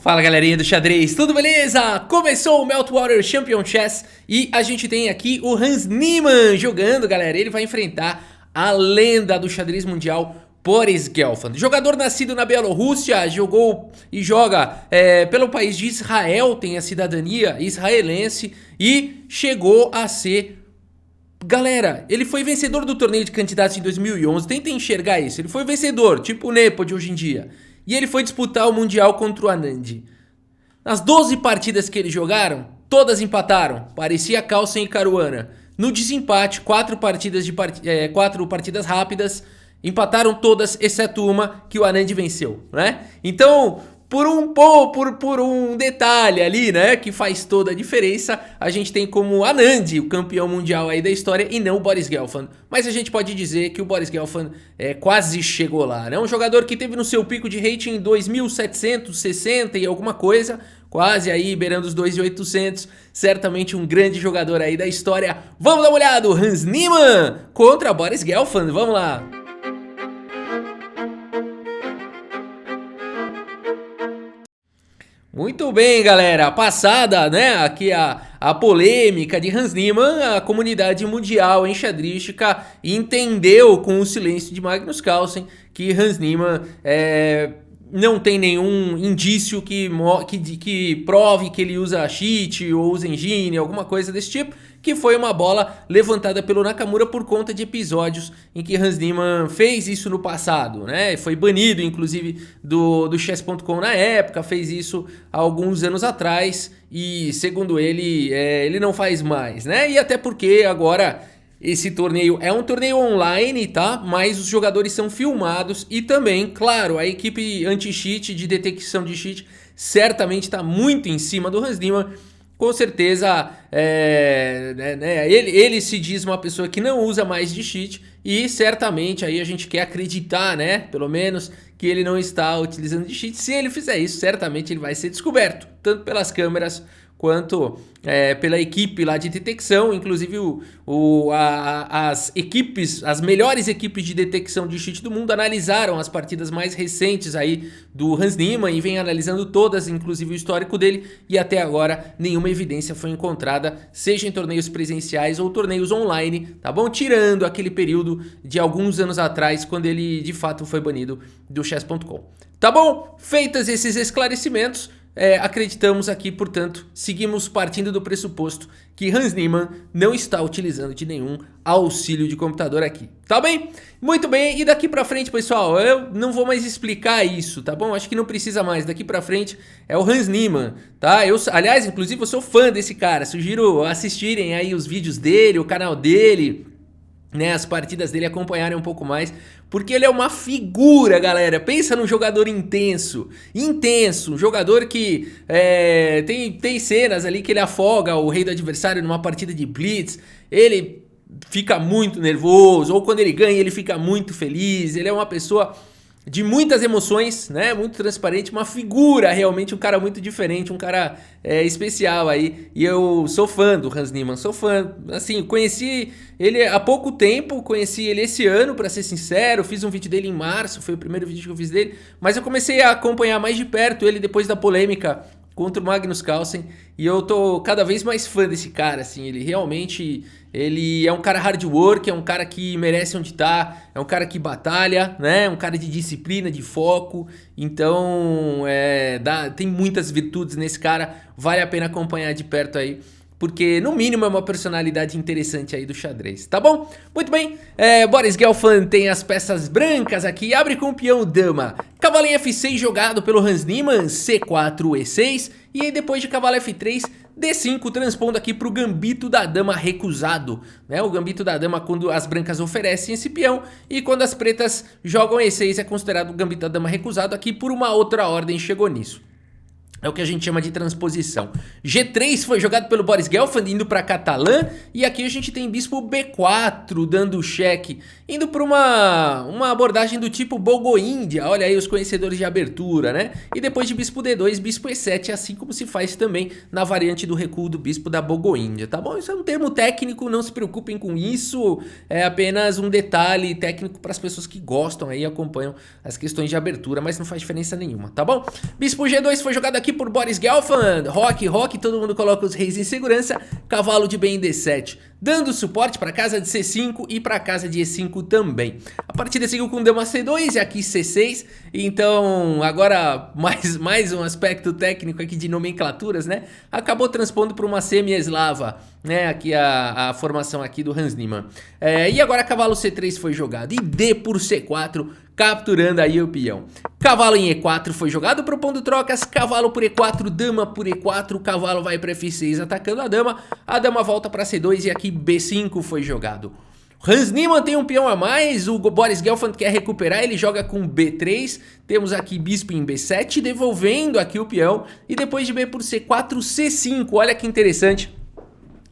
Fala galerinha do xadrez, tudo beleza? Começou o Meltwater Champion Chess e a gente tem aqui o Hans Niemann jogando, galera. Ele vai enfrentar a lenda do xadrez mundial, Boris Gelfand. Jogador nascido na Bielorrússia, jogou e joga pelo país de Israel, tem a cidadania israelense e chegou a ser... Galera, ele foi vencedor do torneio de candidatos em 2011, tentem enxergar isso. Ele foi vencedor, tipo o Nepo de hoje em dia. E ele foi disputar o Mundial contra o Anand. Nas 12 partidas que eles jogaram, todas empataram. Parecia Carlsen e Caruana. No desempate, 4 partidas rápidas, empataram todas, exceto uma que o Anand venceu, né? Então, por um detalhe ali, né, que faz toda a diferença, a gente tem como Anand o campeão mundial aí da história e não o Boris Gelfand. Mas a gente pode dizer que o Boris Gelfand quase chegou lá, né? Um jogador que teve no seu pico de rating 2.760 e alguma coisa, quase aí beirando os 2.800, certamente um grande jogador aí da história. Vamos dar uma olhada, Hans Niemann contra Boris Gelfand, vamos lá! Muito bem, galera, passada, né, aqui a polêmica de Hans Niemann, a comunidade mundial enxadrística entendeu com o silêncio de Magnus Carlsen que Hans Niemann não tem nenhum indício que prove que ele usa cheat ou usa engine, alguma coisa desse tipo, que foi uma bola levantada pelo Nakamura por conta de episódios em que Hans Niemann fez isso no passado, né? Foi banido, inclusive, do Chess.com na época, fez isso há alguns anos atrás e, segundo ele, ele não faz mais, né? E até porque agora esse torneio é um torneio online, tá? Mas os jogadores são filmados e também, claro, a equipe anti-cheat, de detecção de cheat, certamente está muito em cima do Hans Niemann. Com certeza, ele se diz uma pessoa que não usa mais de cheat e certamente aí a gente quer acreditar, né, pelo menos, que ele não está utilizando de cheat. Se ele fizer isso, certamente ele vai ser descoberto, tanto pelas câmeras quanto pela equipe lá de detecção. Inclusive as melhores equipes de detecção de cheat do mundo analisaram as partidas mais recentes aí do Hans Niemann e vem analisando todas, inclusive o histórico dele, e até agora nenhuma evidência foi encontrada, seja em torneios presenciais ou torneios online, tá bom? Tirando aquele período de alguns anos atrás, quando ele de fato foi banido do Chess.com. Tá bom? Feitos esses esclarecimentos, acreditamos aqui, portanto, seguimos partindo do pressuposto que Hans Niemann não está utilizando de nenhum auxílio de computador aqui, tá bem? Muito bem, e daqui pra frente, pessoal, eu não vou mais explicar isso, tá bom? Acho que não precisa mais, daqui pra frente é o Hans Niemann, tá? Aliás, inclusive, eu sou fã desse cara, sugiro assistirem aí os vídeos dele, o canal dele, né, as partidas dele, acompanharem um pouco mais, porque ele é uma figura, galera. Pensa num jogador intenso, um jogador que tem cenas ali que ele afoga o rei do adversário numa partida de blitz, ele fica muito nervoso, ou quando ele ganha ele fica muito feliz, ele é uma pessoa de muitas emoções, né, muito transparente, uma figura realmente, um cara muito diferente, um cara especial aí, e eu sou fã do Hans Niemann, sou fã, assim, conheci ele há pouco tempo, conheci ele esse ano, pra ser sincero, fiz um vídeo dele em março, foi o primeiro vídeo que eu fiz dele, mas eu comecei a acompanhar mais de perto ele depois da polêmica contra o Magnus Carlsen, e eu tô cada vez mais fã desse cara, assim, ele realmente, ele é um cara hard work, é um cara que merece onde tá, é um cara que batalha, né, um cara de disciplina, de foco, então tem muitas virtudes nesse cara, vale a pena acompanhar de perto aí, porque no mínimo é uma personalidade interessante aí do xadrez, tá bom? Muito bem, Boris Gelfand tem as peças brancas aqui, abre com o peão dama, cavalo em F6 jogado pelo Hans Niemann, C4, E6, e aí depois de cavalo F3, D5 transpondo aqui para o gambito da dama recusado, né? O gambito da dama quando as brancas oferecem esse peão e quando as pretas jogam E6 é considerado o gambito da dama recusado, aqui por uma outra ordem chegou nisso. É o que a gente chama de transposição. G3 foi jogado pelo Boris Gelfand, indo para Catalã. E aqui a gente tem bispo B4, dando cheque. Indo para uma abordagem do tipo Bogo-Índia. Olha aí os conhecedores de abertura, né? E depois de bispo D2, bispo E7, assim como se faz também na variante do recuo do bispo da Bogo-Índia, tá bom? Isso é um termo técnico, não se preocupem com isso. É apenas um detalhe técnico para as pessoas que gostam aí e acompanham as questões de abertura, mas não faz diferença nenhuma, tá bom? Bispo G2 foi jogado aqui aqui por Boris Gelfand, roque, todo mundo coloca os reis em segurança, cavalo de bem em D7, dando suporte para casa de C5 e para casa de E5 também. A partida seguiu com dama C2 e aqui C6, então agora mais um aspecto técnico aqui de nomenclaturas, né? Acabou transpondo para uma semi-eslava, né? Aqui a formação aqui do Hans Niemann. E agora cavalo C3 foi jogado e D por C4, capturando aí o peão. Cavalo em E4 foi jogado, propondo trocas, cavalo por E4, dama por E4, cavalo vai para F6 atacando a dama volta para C2 e aqui B5 foi jogado. Hans Niemann tem um peão a mais, o Boris Gelfand quer recuperar, ele joga com B3, temos aqui bispo em B7, devolvendo aqui o peão, e depois de B por C4, C5, olha que interessante.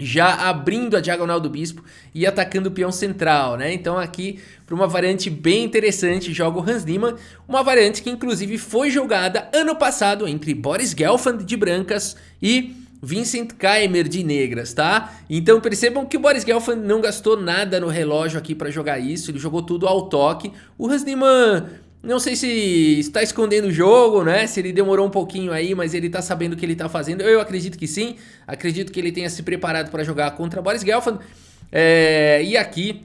Já abrindo a diagonal do bispo e atacando o peão central, né? Então aqui, para uma variante bem interessante, joga o Hans Niemann, uma variante que inclusive foi jogada ano passado entre Boris Gelfand de brancas e Vincent Keimer de negras, tá? Então percebam que o Boris Gelfand não gastou nada no relógio aqui para jogar isso, ele jogou tudo ao toque. O Hans Niemann, não sei se está escondendo o jogo, né? Se ele demorou um pouquinho aí, mas ele tá sabendo o que ele tá fazendo. Eu acredito que sim. Acredito que ele tenha se preparado para jogar contra Boris Gelfand. E aqui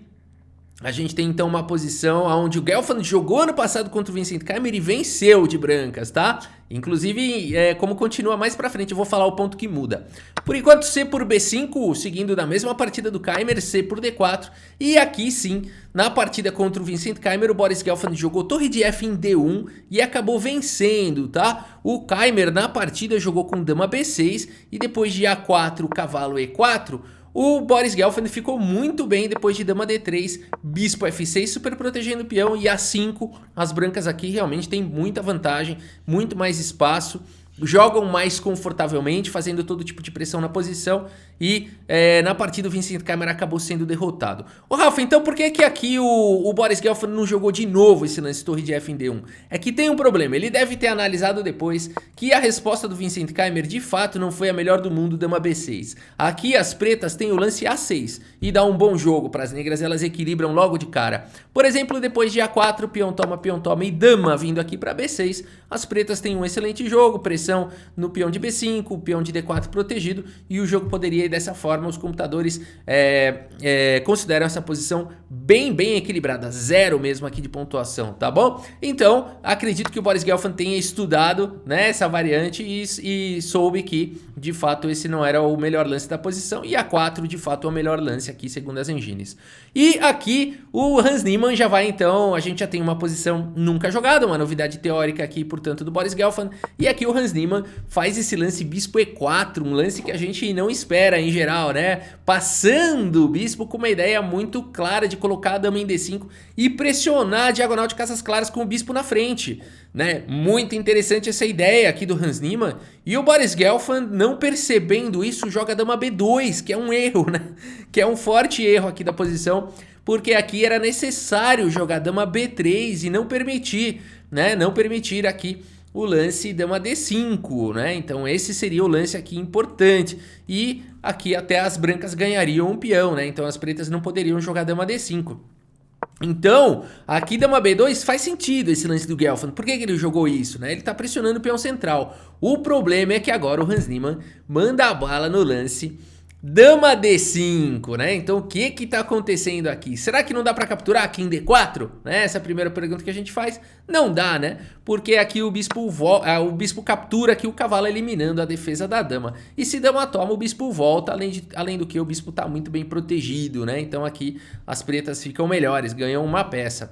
a gente tem então uma posição onde o Gelfand jogou ano passado contra o Vincent Keimer e venceu de brancas, tá? Inclusive, como continua mais pra frente, eu vou falar o ponto que muda. Por enquanto, C por B5, seguindo da mesma partida do Keimer, C por D4. E aqui sim, na partida contra o Vincent Keimer, o Boris Gelfand jogou torre de F em D1 e acabou vencendo, tá? O Keimer na partida jogou com dama B6 e depois de A4, cavalo E4... O Boris Gelfand ficou muito bem depois de dama D3, bispo F6, super protegendo o peão, e A5, as brancas aqui realmente têm muita vantagem, muito mais espaço, jogam mais confortavelmente, fazendo todo tipo de pressão na posição, e na partida o Vincent Keimer acabou sendo derrotado. Ô Rafa, então por que que aqui o Boris Gelfand não jogou de novo esse lance torre de F em D1? É que tem um problema, ele deve ter analisado depois que a resposta do Vincent Keimer de fato não foi a melhor do mundo, dama B6. Aqui as pretas têm o lance A6 e dá um bom jogo para as negras, elas equilibram logo de cara. Por exemplo, depois de A4, peão toma e dama vindo aqui para B6, as pretas têm um excelente jogo, pressão no peão de B5, o peão de D4 protegido, e o jogo poderia ir dessa forma. Os computadores consideram essa posição bem equilibrada, 0 mesmo aqui de pontuação, tá bom? Então, acredito que o Boris Gelfand tenha estudado, né, essa variante e soube que, de fato, esse não era o melhor lance da posição, e A4, de fato, é o melhor lance aqui, segundo as engines. E aqui, o Hans Niemann já vai, então, a gente já tem uma posição nunca jogada, uma novidade teórica aqui, portanto, do Boris Gelfand, e aqui o Hans Niemann faz esse lance bispo E4, um lance que a gente não espera em geral, né? Passando o bispo com uma ideia muito clara de colocar a dama em D5 e pressionar a diagonal de casas claras com o bispo na frente, né? Muito interessante essa ideia aqui do Hans Niemann. E o Boris Gelfand, não percebendo isso, joga a dama B2, que é um erro, né? Que é um forte erro aqui da posição, porque aqui era necessário jogar dama B3 e não permitir, né? Não permitir aqui o lance dama D5, né? Então esse seria o lance aqui importante. E aqui até as brancas ganhariam um peão, né? Então as pretas não poderiam jogar dama D5. Então, aqui dama B2 faz sentido esse lance do Gelfand. Por que que ele jogou isso, né? Ele tá pressionando o peão central. O problema é que agora o Hans Niemann manda a bala no lance dama D5, né? Então o que que tá acontecendo aqui? Será que não dá pra capturar aqui em D4? Né? Essa é a primeira pergunta que a gente faz. Não dá, né? Porque aqui o bispo captura aqui o cavalo, eliminando a defesa da dama. E se dama toma, o bispo volta, além do que o bispo tá muito bem protegido, né? Então aqui as pretas ficam melhores, ganham uma peça.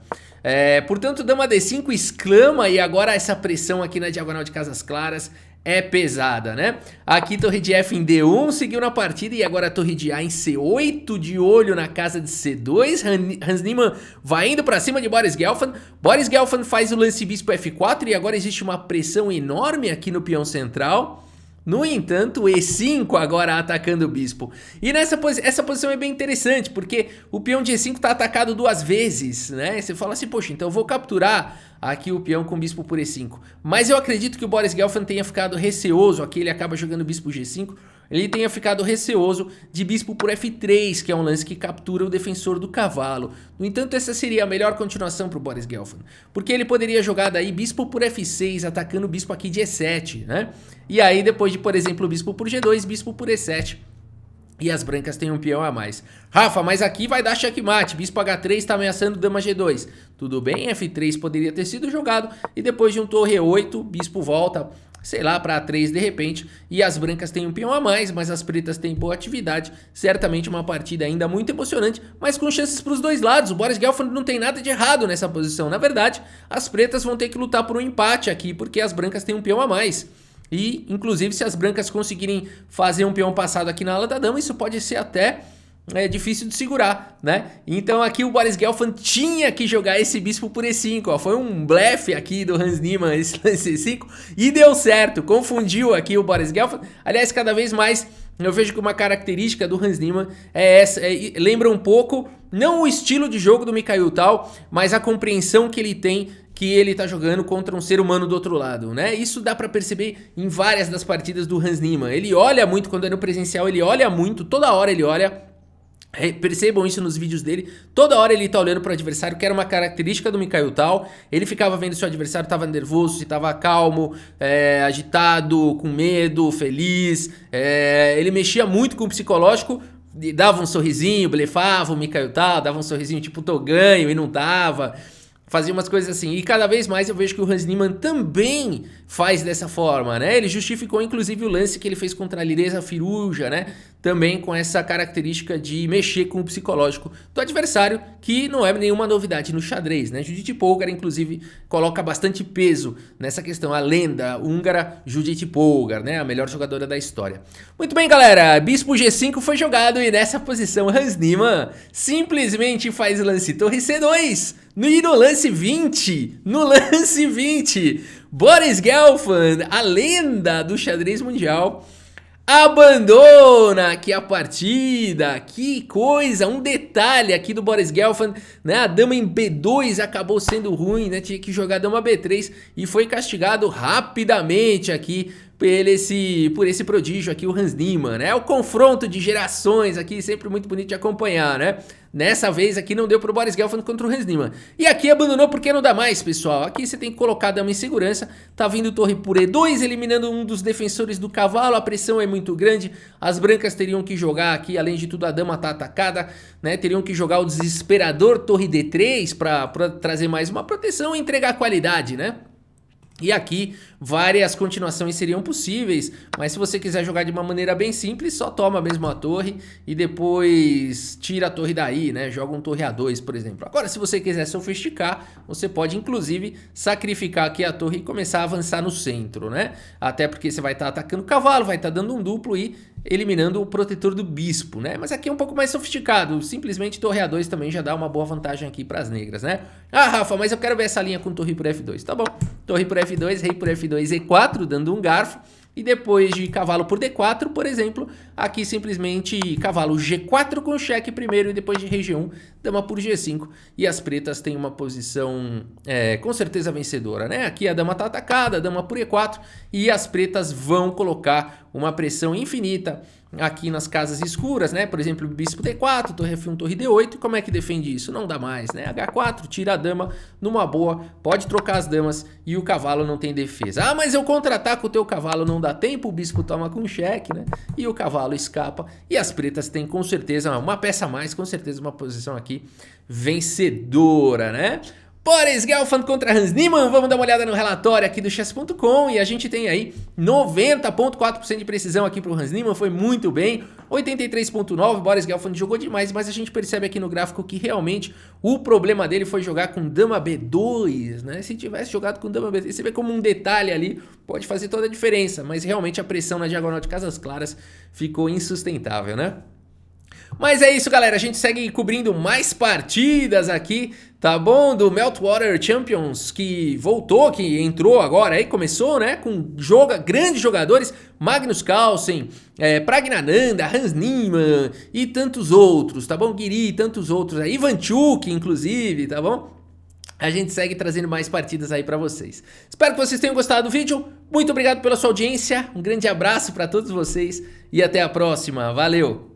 Portanto, dama D5 exclama, e agora essa pressão aqui na diagonal de casas claras é pesada, né? Aqui torre de F em D1 seguiu na partida, e agora torre de A em C8, de olho na casa de C2. Hans Niemann vai indo pra cima de Boris Gelfand. Boris Gelfand faz o lance bispo F4 e agora existe uma pressão enorme aqui no peão central. No entanto, E5 agora atacando o bispo. E essa posição é bem interessante, porque o peão de E5 está atacado duas vezes, né? Você fala assim, poxa, então eu vou capturar aqui o peão com o bispo por E5. Mas eu acredito que o Boris Gelfand tenha ficado receoso aqui, ele acaba jogando bispo G5. ele tenha ficado receoso de bispo por F3, que é um lance que captura o defensor do cavalo. No entanto, essa seria a melhor continuação para o Boris Gelfand, porque ele poderia jogar daí bispo por F6, atacando o bispo aqui de E7, né? E aí depois de, por exemplo, bispo por G2, bispo por E7. E as brancas têm um peão a mais. Rafa, mas aqui vai dar checkmate. Bispo H3 está ameaçando dama G2. Tudo bem, F3 poderia ter sido jogado. E depois de um torre E8, bispo volta, sei lá, para A3 de repente. E as brancas têm um peão a mais, mas as pretas têm boa atividade. Certamente uma partida ainda muito emocionante, mas com chances para os dois lados. O Boris Gelfand não tem nada de errado nessa posição. Na verdade, as pretas vão ter que lutar por um empate aqui, porque as brancas têm um peão a mais. E, inclusive, se as brancas conseguirem fazer um peão passado aqui na ala da dama, isso pode ser até difícil de segurar, né? Então aqui o Boris Gelfand tinha que jogar esse bispo por E5, ó. Foi um blefe aqui do Hans Niemann esse lance E5 e deu certo, confundiu aqui o Boris Gelfand. Aliás, cada vez mais eu vejo que uma característica do Hans Niemann é essa, lembra um pouco, não o estilo de jogo do Mikhail Tal, mas a compreensão que ele tem que ele tá jogando contra um ser humano do outro lado, né? Isso dá pra perceber em várias das partidas do Hans Niemann. Ele olha muito quando é no presencial, ele olha muito, toda hora ele olha. Percebam isso nos vídeos dele, toda hora ele tá olhando pro adversário, que era uma característica do Mikhail Tal. Ele ficava vendo se o adversário tava nervoso, se tava calmo, agitado, com medo, feliz. Ele mexia muito com o psicológico, dava um sorrisinho, blefava o Mikhail Tal, dava um sorrisinho tipo, tô ganho, e não tava. Fazia umas coisas assim, e cada vez mais eu vejo que o Hans Niemann também faz dessa forma, né? Ele justificou inclusive o lance que ele fez contra a Lireza Firuja, né? Também com essa característica de mexer com o psicológico do adversário, que não é nenhuma novidade no xadrez, né? Judith Polgar, inclusive, coloca bastante peso nessa questão, a lenda húngara Judith Polgar, né? A melhor jogadora da história. Muito bem, galera, bispo G5 foi jogado e nessa posição Hans Niemann simplesmente faz lance torre C2, e no lance 20, Boris Gelfand, a lenda do xadrez mundial, abandona aqui a partida. Que coisa, um detalhe aqui do Boris Gelfand, né? A dama em B2 acabou sendo ruim, né? Tinha que jogar a dama B3 e foi castigado rapidamente aqui por esse prodígio aqui, o Hans Niemann, né? O confronto de gerações aqui, sempre muito bonito de acompanhar, né? Nessa vez aqui não deu pro Boris Gelfand contra o Hans Niemann. E aqui abandonou porque não dá mais, pessoal. Aqui você tem que colocar a dama em segurança. Tá vindo torre por E2, eliminando um dos defensores do cavalo. A pressão é muito grande. As brancas teriam que jogar aqui, além de tudo a dama tá atacada, né? Teriam que jogar o desesperador torre D3 pra trazer mais uma proteção e entregar qualidade, né? E aqui várias continuações seriam possíveis, mas se você quiser jogar de uma maneira bem simples, só toma mesmo a torre e depois tira a torre daí, né? Joga um torre A2, por exemplo. Agora, se você quiser sofisticar, você pode inclusive sacrificar aqui a torre e começar a avançar no centro, né? Até porque você vai estar atacando o cavalo, vai estar dando um duplo e eliminando o protetor do bispo, né? Mas aqui é um pouco mais sofisticado, simplesmente torre A2 também já dá uma boa vantagem aqui para as negras, né? Ah, Rafa, mas eu quero ver essa linha com torre por F2. Tá bom, torre por F2, rei por F2, E4, dando um garfo. E depois de cavalo por D4, por exemplo, aqui simplesmente cavalo G4 com cheque primeiro e depois de rei G1, dama por G5. E as pretas têm uma posição com certeza vencedora, né? Aqui a dama tá atacada, dama por E4 e as pretas vão colocar uma pressão infinita aqui nas casas escuras, né? Por exemplo, bispo D4, torre F1, torre D8. Como é que defende isso? Não dá mais, né? H4, tira a dama numa boa, pode trocar as damas e o cavalo não tem defesa. Ah, mas eu contra-ataco o teu cavalo, não dá tempo, o bispo toma com cheque, né? E o cavalo escapa. E as pretas têm com certeza uma peça a mais, com certeza uma posição aqui vencedora, né? Boris Gelfand contra Hans Niemann, vamos dar uma olhada no relatório aqui do chess.com e a gente tem aí 90,4% de precisão aqui para o Hans Niemann, foi muito bem, 83,9%, Boris Gelfand jogou demais, mas a gente percebe aqui no gráfico que realmente o problema dele foi jogar com dama B2, né? Se tivesse jogado com dama B3, você vê como um detalhe ali pode fazer toda a diferença, mas realmente a pressão na diagonal de casas claras ficou insustentável, né? Mas é isso, galera, a gente segue cobrindo mais partidas aqui, tá bom? Do Meltwater Champions, que voltou, que entrou agora aí, começou, né? Com grandes jogadores, Magnus Carlsen, Praggnanandhaa, Hans Niemann e tantos outros, tá bom? Guiri e tantos outros aí, Ivanchuk, inclusive, tá bom? a gente segue trazendo mais partidas aí pra vocês. Espero que vocês tenham gostado do vídeo. Muito obrigado pela sua audiência. Um grande abraço pra todos vocês e até a próxima. Valeu!